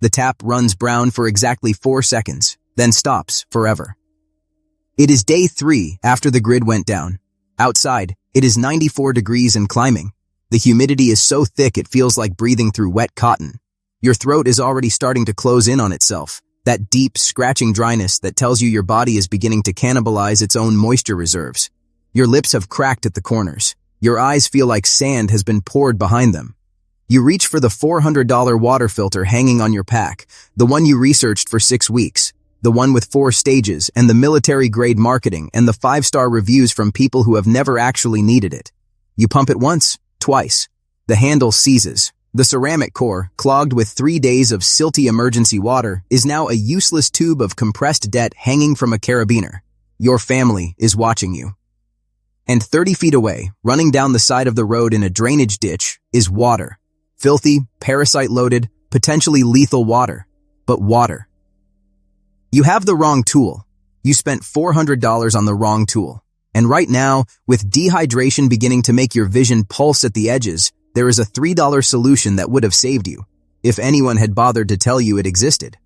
The tap runs brown for exactly 4 seconds, then stops forever. It is day 3 after the grid went down. Outside, it is 94 degrees and climbing. The humidity is so thick it feels like breathing through wet cotton. Your throat is already starting to close in on itself, that deep, scratching dryness that tells you your body is beginning to cannibalize its own moisture reserves. Your lips have cracked at the corners. Your eyes feel like sand has been poured behind them. You reach for the $400 water filter hanging on your pack, the one you researched for 6 weeks, the one with 4 stages and the military-grade marketing and the 5-star reviews from people who have never actually needed it. You pump it once, twice. The handle seizes. The ceramic core, clogged with 3 days of silty emergency water, is now a useless tube of compressed debt hanging from a carabiner. Your family is watching you. And 30 feet away, running down the side of the road in a drainage ditch, is water. Filthy, parasite-loaded, potentially lethal water. But water. You have the wrong tool. You spent $400 on the wrong tool. And right now, with dehydration beginning to make your vision pulse at the edges, there is a $3 solution that would have saved you, if anyone had bothered to tell you it existed.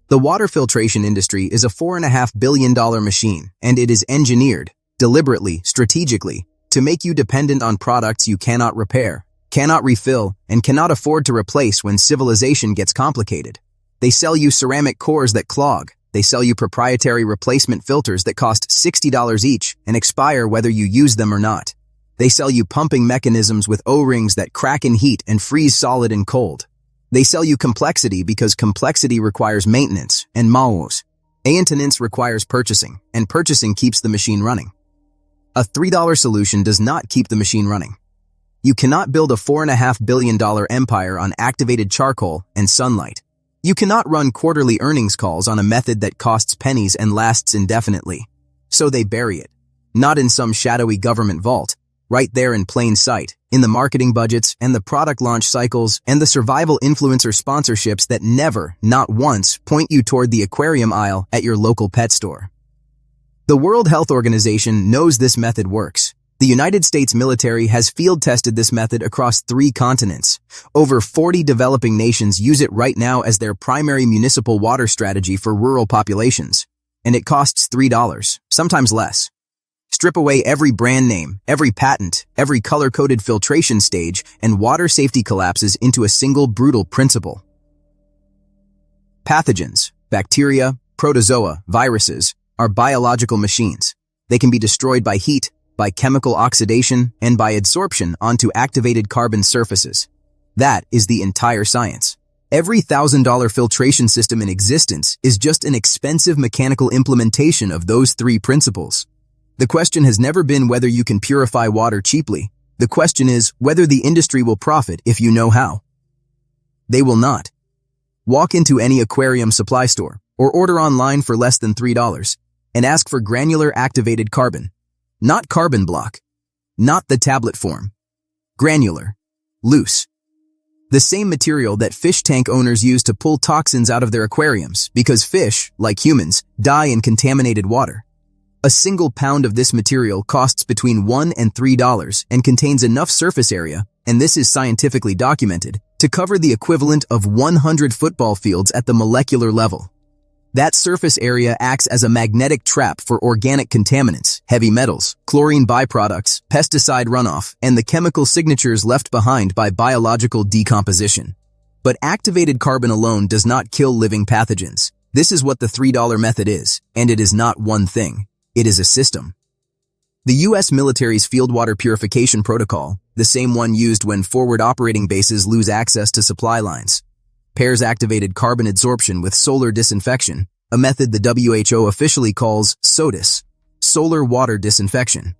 The water filtration industry is a $4.5 billion machine, and it is engineered, deliberately, strategically, to make you dependent on products you cannot repair, cannot refill, and cannot afford to replace when civilization gets complicated. They sell you ceramic cores that clog. They sell you proprietary replacement filters that cost $60 each and expire whether you use them or not. They sell you pumping mechanisms with O-rings that crack in heat and freeze solid in cold. They sell you complexity because complexity requires maintenance, and maintenance requires purchasing, and purchasing keeps the machine running. A $3 solution does not keep the machine running. You cannot build a $4.5 billion empire on activated charcoal and sunlight. You cannot run quarterly earnings calls on a method that costs pennies and lasts indefinitely. So they bury it. Not in some shadowy government vault, right there in plain sight, in the marketing budgets and the product launch cycles and the survival influencer sponsorships that never, not once, point you toward the aquarium aisle at your local pet store. The World Health Organization knows this method works. The United States military has field-tested this method across 3 continents. Over 40 developing nations use it right now as their primary municipal water strategy for rural populations. And it costs $3, sometimes less. Strip away every brand name, every patent, every color-coded filtration stage, and water safety collapses into a single brutal principle. Pathogens, bacteria, protozoa, viruses, are biological machines. They can be destroyed by heat, by chemical oxidation, and by adsorption onto activated carbon surfaces. That is the entire science. Every $1,000 filtration system in existence is just an expensive mechanical implementation of those 3 principles. The question has never been whether you can purify water cheaply. The question is whether the industry will profit if you know how. They will not. Walk into any aquarium supply store or order online for less than $3 and ask for granular activated carbon. Not carbon block. Not the tablet form. Granular. Loose. The same material that fish tank owners use to pull toxins out of their aquariums because fish, like humans, die in contaminated water. A single pound of this material costs between $1 and $3 and contains enough surface area, and this is scientifically documented, to cover the equivalent of 100 football fields at the molecular level. That surface area acts as a magnetic trap for organic contaminants, heavy metals, chlorine byproducts, pesticide runoff, and the chemical signatures left behind by biological decomposition. But activated carbon alone does not kill living pathogens. This is what the $3 method is, and it is not one thing. It is a system. The U.S. military's field water purification protocol, the same one used when forward operating bases lose access to supply lines, pairs activated carbon adsorption with solar disinfection, a method the WHO officially calls SODIS, solar water disinfection.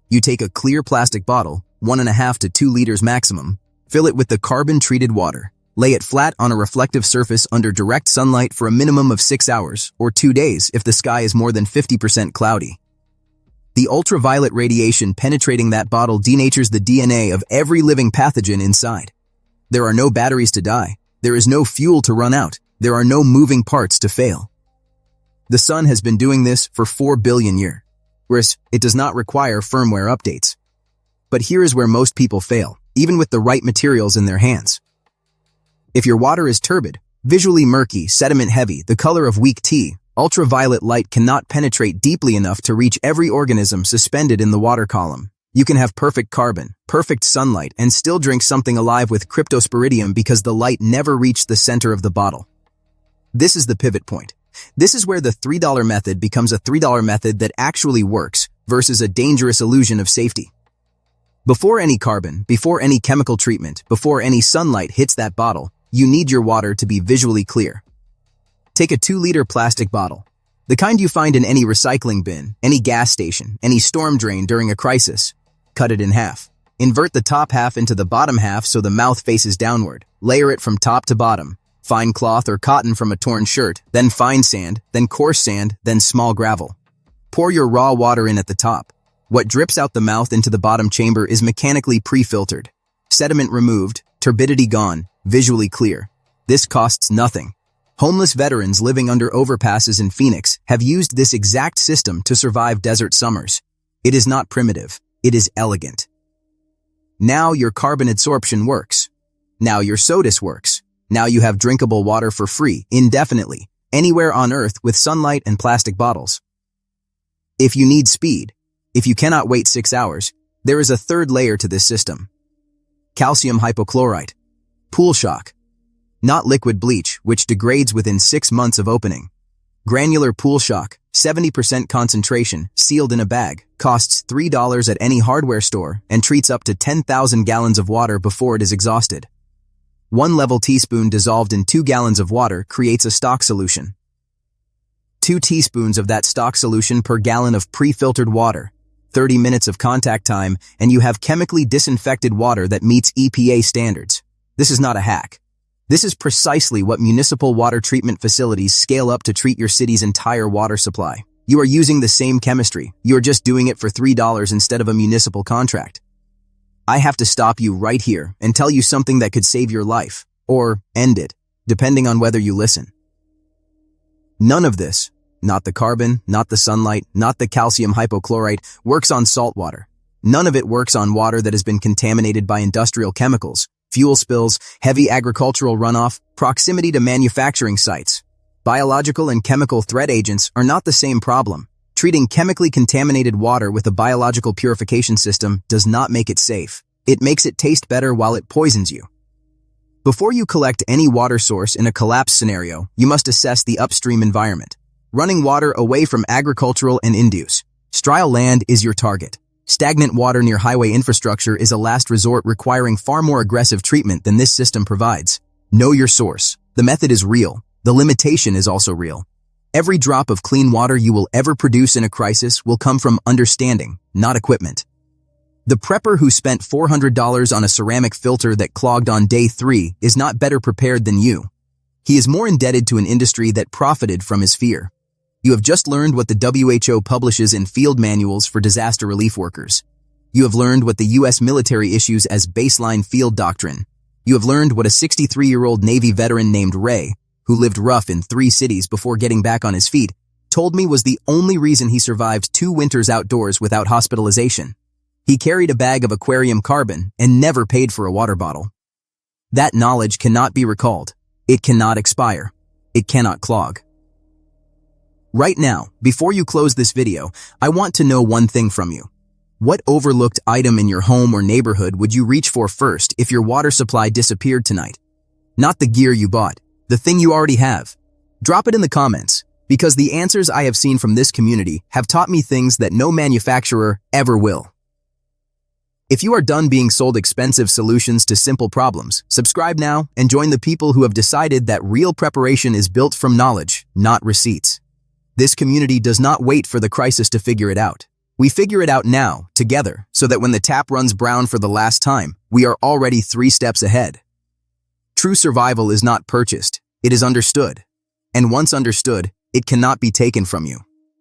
You take a clear plastic bottle, 1.5 to 2 liters maximum, fill it with the carbon-treated water, lay it flat on a reflective surface under direct sunlight for a minimum of 6 hours, or 2 days if the sky is more than 50% cloudy. The ultraviolet radiation penetrating that bottle denatures the DNA of every living pathogen inside. There are no batteries to die. There is no fuel to run out. There are no moving parts to fail. The sun has been doing this for 4 billion years. Whereas it does not require firmware updates. But here is where most people fail, even with the right materials in their hands. If your water is turbid, Visually murky, sediment-heavy, the color of weak tea, ultraviolet light cannot penetrate deeply enough to reach every organism suspended in the water column. You can have perfect carbon, perfect sunlight, and still drink something alive with cryptosporidium because the light never reached the center of the bottle. This is the pivot point. This is where the $3 method becomes a $3 method that actually works versus a dangerous illusion of safety. Before any carbon, before any chemical treatment, before any sunlight hits that bottle, you need your water to be visually clear. Take a 2-liter plastic bottle, the kind you find in any recycling bin, any gas station, any storm drain during a crisis. Cut it in half. Invert the top half into the bottom half so the mouth faces downward. Layer it from top to bottom. Fine cloth or cotton from a torn shirt, then fine sand, then coarse sand, then small gravel. Pour your raw water in at the top. What drips out the mouth into the bottom chamber is mechanically pre-filtered. Sediment removed, turbidity gone, visually clear. This costs nothing. Homeless veterans living under overpasses in Phoenix have used this exact system to survive desert summers. It is not primitive. It is elegant. Now your carbon adsorption works. Now your SOTUS works. Now you have drinkable water for free, indefinitely, anywhere on Earth with sunlight and plastic bottles. If you need speed, if you cannot wait 6 hours, there is a third layer to this system. Calcium hypochlorite. Pool shock. Not liquid bleach, which degrades within 6 months of opening. Granular pool shock, 70% concentration, sealed in a bag, costs $3 at any hardware store and treats up to 10,000 gallons of water before it is exhausted. 1 level teaspoon dissolved in 2 gallons of water creates a stock solution. 2 teaspoons of that stock solution per gallon of pre-filtered water, 30 minutes of contact time, and you have chemically disinfected water that meets EPA standards. This is not a hack. This is precisely what municipal water treatment facilities scale up to treat your city's entire water supply. You are using the same chemistry. You are just doing it for $3 instead of a municipal contract. I have to stop you right here and tell you something that could save your life, or end it, depending on whether you listen. None of this, not the carbon, not the sunlight, not the calcium hypochlorite, works on salt water. None of it works on water that has been contaminated by industrial chemicals, fuel spills, heavy agricultural runoff, proximity to manufacturing sites. Biological and chemical threat agents are not the same problem. Treating chemically contaminated water with a biological purification system does not make it safe. It makes it taste better while it poisons you. Before you collect any water source in a collapse scenario, you must assess the upstream environment. Running water away from agricultural and induce. Sterile land is your target. Stagnant water near highway infrastructure is a last resort requiring far more aggressive treatment than this system provides. Know your source. The method is real. The limitation is also real. Every drop of clean water you will ever produce in a crisis will come from understanding, not equipment. The prepper who spent $400 on a ceramic filter that clogged on day 3 is not better prepared than you. He is more indebted to an industry that profited from his fear. You have just learned what the WHO publishes in field manuals for disaster relief workers. You have learned what the U.S. military issues as baseline field doctrine. You have learned what a 63-year-old Navy veteran named Ray, who lived rough in 3 cities before getting back on his feet, told me was the only reason he survived 2 winters outdoors without hospitalization. He carried a bag of aquarium carbon and never paid for a water bottle. That knowledge cannot be recalled. It cannot expire. It cannot clog. Right now, before you close this video, I want to know one thing from you. What overlooked item in your home or neighborhood would you reach for first if your water supply disappeared tonight? Not the gear you bought, the thing you already have. Drop it in the comments, because the answers I have seen from this community have taught me things that no manufacturer ever will. If you are done being sold expensive solutions to simple problems, subscribe now and join the people who have decided that real preparation is built from knowledge, not receipts. This community does not wait for the crisis to figure it out. We figure it out now, together, so that when the tap runs brown for the last time, we are already 3 steps ahead. True survival is not purchased, it is understood. And once understood, it cannot be taken from you.